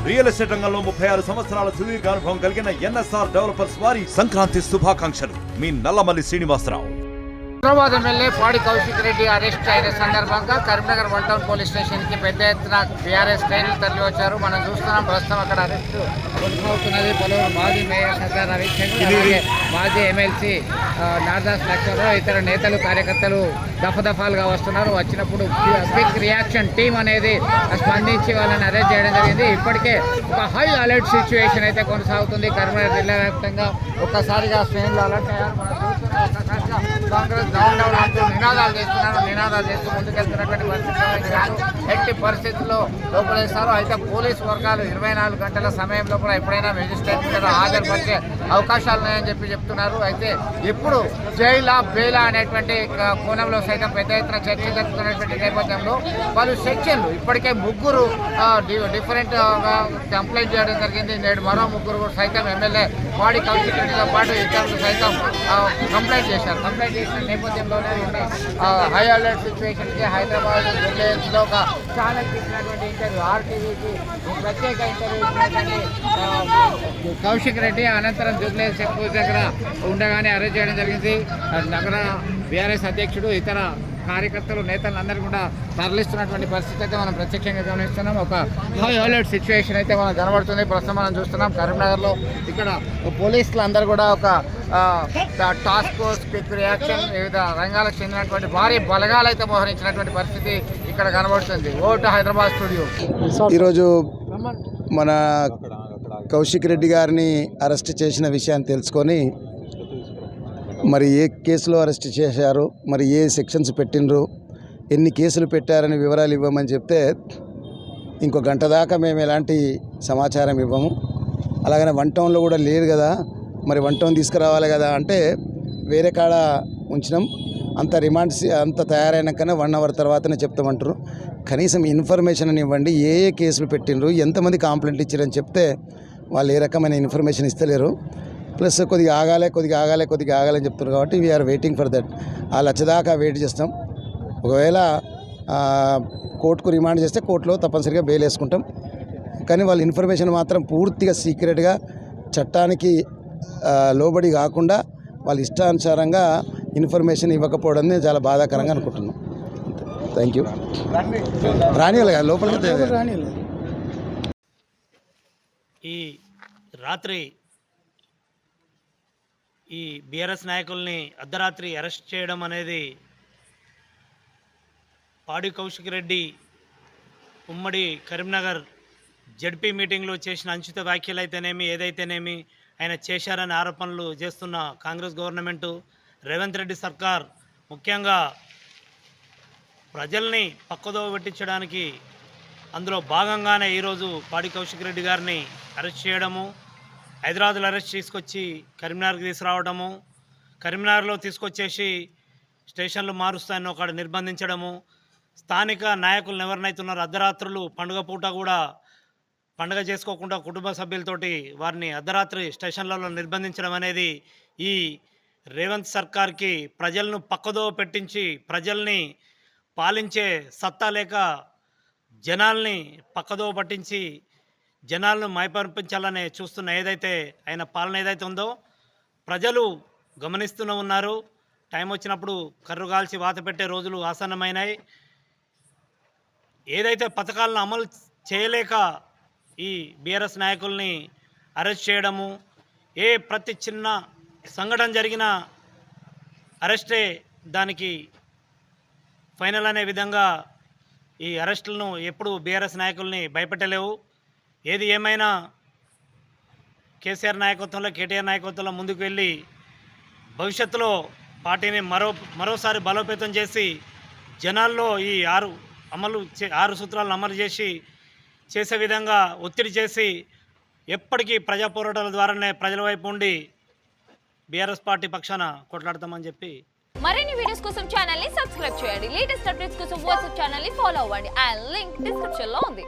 Real estate రంగంలో 36 సంవత్సరాల సుదీర్ఘ అనుభవం కలిగిన ఎన్ఎస్ఆర్ డెవలపర్స్ వారి సంక్రాంతి శుభాకాంక్షలు. మీ నల్లమల్లి శ్రీనివాసరావు. హైదరాబాద్ ఎమ్మెల్యే పాడి కౌశిక్ రెడ్డి అరెస్ట్ అయిన సందర్భంగా కరీంనగర్ వన్ టౌన్ పోలీస్ స్టేషన్కి పెద్ద ఎత్తున బీఆర్ఎస్ శ్రేణులు తరలి వచ్చారు. మనం చూస్తున్నాం ప్రస్తుతం అక్కడ అరెస్టు కొనసాగుతున్నది. పలువురు మాజీ మేయర్ సర్దార్ రవిచంద్ర, అలాగే మాజీ ఎమ్మెల్సీ నార్దాస్ లక్ష్మణరావు, ఇతర నేతలు కార్యకర్తలు దఫదఫాలుగా వస్తున్నారు. వచ్చినప్పుడు క్విక్ రియాక్షన్ టీం అనేది స్పందించి వాళ్ళని అరెస్ట్ చేయడం జరిగింది. ఇప్పటికే ఒక హై అలర్ట్ సిచ్యువేషన్ అయితే కొనసాగుతుంది కరీంనగర్ జిల్లా వ్యాప్తంగా. ఒక్కసారిగా శ్రేణులు అలర్ట్ అయ్యారు. మనం చూస్తున్నాం ఒక్కసారిగా కాంగ్రెస్ డౌన్ డౌన్ అంటూ నినాదాలు చేస్తూ ముందుకెళ్తున్నటువంటి పరిస్థితి. ఎట్టి పరిస్థితుల్లో లోపలేస్తారు. అయితే పోలీసు వర్గాలు 24 గంటల సమయంలో కూడా ఎప్పుడైనా మెజిస్ట్రేట్ మీద హాజరుపరిచే అవకాశాలు ఉన్నాయని చెప్తున్నారు. అయితే ఇప్పుడు జైలా బేలా అనేటువంటి కోణంలో సైతం పెద్ద ఎత్తున చర్చ జరుగుతున్నటువంటి నేపథ్యంలో పలు సెక్షన్లు ఇప్పటికే ముగ్గురు డిఫరెంట్ కంప్లైంట్ చేయడం జరిగింది. నేడు మరో ముగ్గురు సైతం ఎమ్మెల్యే పాడి కౌశిక్ రెడ్డితో పాటు ఇతరులు సైతం కంప్లైంట్ చేసిన నేపథ్యంలోనే హై అలర్ట్ సిచ్యువేషన్కి హైదరాబాద్ జిల్లాలో ఒక ఛానల్ ఇచ్చినటువంటి ఇంటర్వ్యూ, ఆర్టీవీకి ప్రత్యేక ఇంటర్వ్యూ ఇచ్చినటువంటి కౌశిక్ రెడ్డి అనంతరం జూబ్లీహిల్స్ చెక్ పోస్ట్ దగ్గర ఉండగానే అరెస్ట్ చేయడం జరిగింది. నగర బీఆర్ఎస్ అధ్యక్షుడు, ఇతర కార్యకర్తలు, నేతలందరూ కూడా తరలిస్తున్నటువంటి పరిస్థితి అయితే మనం ప్రత్యక్షంగా గమనిస్తున్నాం. ఒక హై అలర్ట్ సిచ్యువేషన్ అయితే మనం కనబడుతుంది. ప్రస్తుతం మనం చూస్తున్నాం కరీంనగర్లో. ఇక్కడ పోలీసులు అందరూ కూడా ఒక టాస్క్ ఫోర్స్, క్విక్ రియాక్షన్, వివిధ రంగాలకు చెందినటువంటి భారీ బలగాలు అయితే మోహరించినటువంటి పరిస్థితి ఇక్కడ కనబడుతుంది. Vote Hyderabad studio. ఈరోజు మన కౌశిక్ రెడ్డి గారిని అరెస్ట్ చేసిన విషయాన్ని తెలుసుకొని మరి ఏ కేసులో అరెస్ట్ చేశారు, మరి ఏ సెక్షన్స్ పెట్టినరు, ఎన్ని కేసులు పెట్టారని వివరాలు ఇవ్వమని చెప్తే ఇంకో గంట దాకా మేము ఎలాంటి సమాచారం ఇవ్వము. అలాగనే వన్ టౌన్లో కూడా లేదు కదా, మరి వన్ టౌన్ తీసుకురావాలి కదా అంటే వేరే కాడ ఉంచినాం. అంత రిమాండ్స్ అంత తయారైనాకనే 1 అవర్ తర్వాతనే చెప్తామంటారు. కనీసం ఇన్ఫర్మేషన్ అని ఇవ్వండి, ఏ ఏ కేసులు పెట్టినరు, ఎంతమంది కంప్లైంట్ ఇచ్చారని చెప్తే వాళ్ళు ఏ రకమైన ఇన్ఫర్మేషన్ ఇస్తలేరు. ప్లస్ కొద్దిగా ఆగాలని చెప్తున్నారు. కాబట్టి వీఆర్ వెయిటింగ్ ఫర్ దట్. వాళ్ళు వచ్చేదాకా వెయిట్ చేస్తాం. ఒకవేళ కోర్టుకు రిమాండ్ చేస్తే కోర్టులో తప్పనిసరిగా బెయిల్ వేసుకుంటాం. కానీ వాళ్ళ ఇన్ఫర్మేషన్ మాత్రం పూర్తిగా సీక్రెట్గా, చట్టానికి లోబడి కాకుండా వాళ్ళ ఇష్టానుసారంగా ఇన్ఫర్మేషన్ ఇవ్వకపోవడం చాలా బాధాకరంగా అనుకుంటున్నాం. Thank you. రానియాలి లోపలికి రానియాలి. ఈ రాత్రి ఈ బీఆర్ఎస్ నాయకుల్ని అర్ధరాత్రి అరెస్ట్ చేయడం అనేది పాడి కౌశిక్ రెడ్డి ఉమ్మడి కరీంనగర్ జడ్పీ మీటింగ్లో చేసిన అంచిత వ్యాఖ్యలు అయితేనేమి, ఏదైతేనేమి ఆయన చేశారనే ఆరోపణలు చేస్తున్న కాంగ్రెస్ గవర్నమెంటు, రేవంత్ రెడ్డి సర్కార్ ముఖ్యంగా ప్రజల్ని పక్కదోవ పెట్టించడానికి అందులో భాగంగానే ఈరోజు పాడి కౌశిక్ రెడ్డి గారిని అరెస్ట్ చేయడము, హైదరాబాద్లో అరెస్ట్ తీసుకొచ్చి కరీంనగర్కి తీసుకురావడము, కరీంనగర్లో తీసుకొచ్చేసి స్టేషన్లు మారుస్తాయని ఒకటి నిర్బంధించడము, స్థానిక నాయకులను ఎవరినైతే ఉన్నారో అర్ధరాత్రులు పండుగ పూట కూడా పండుగ చేసుకోకుండా కుటుంబ సభ్యులతోటి వారిని అర్ధరాత్రి స్టేషన్లలో నిర్బంధించడం అనేది ఈ రేవంత్ సర్కార్కి ప్రజలను పక్కదోవ పెట్టించి ప్రజల్ని పాలించే సత్తా లేక జనాల్ని పక్కదోవ పట్టించి జనాలను మైపర్పించాలని చూస్తున్న ఏదైతే ఆయన పాలన ఏదైతే ఉందో ప్రజలు గమనిస్తూనే ఉన్నారు. టైం వచ్చినప్పుడు కర్రుగాల్చి వాత పెట్టే రోజులు ఆసన్నమైనాయి. ఏదైతే పథకాలను అమలు చేయలేక ఈ బీఆర్ఎస్ నాయకుల్ని అరెస్ట్ చేయడము, ప్రతి చిన్న సంఘటన జరిగిన అరెస్టే దానికి ఫైనల్ అనే విధంగా ఈ అరెస్టులను ఎప్పుడు బీఆర్ఎస్ నాయకుల్ని భయపెట్టలేవు. ఏది ఏమైనా కేసీఆర్ నాయకత్వంలో, కేటీఆర్ నాయకత్వంలో ముందుకు వెళ్ళి భవిష్యత్తులో పార్టీని మరోసారి బలోపేతం చేసి జనాల్లో ఈ 6 సూత్రాలను అమలు చేసే విధంగా ఒత్తిడి చేసి ఎప్పటికీ ప్రజా పోరాటాల ద్వారానే ప్రజల వైపు ఉండి బీఆర్ఎస్ పార్టీ పక్షాన కొట్లాడతామని చెప్పి మరిన్ని వీడియోస్ కోసం ఛానల్ ని సబ్స్క్రైబ్ చేయండి. లేటెస్ట్ అప్డేట్స్ కోసం వాట్సాప్ ఛానల్ ని ఫాలో అవ్వండి. ఆ లింక్ డిస్క్రిప్షన్ లో ఉంది.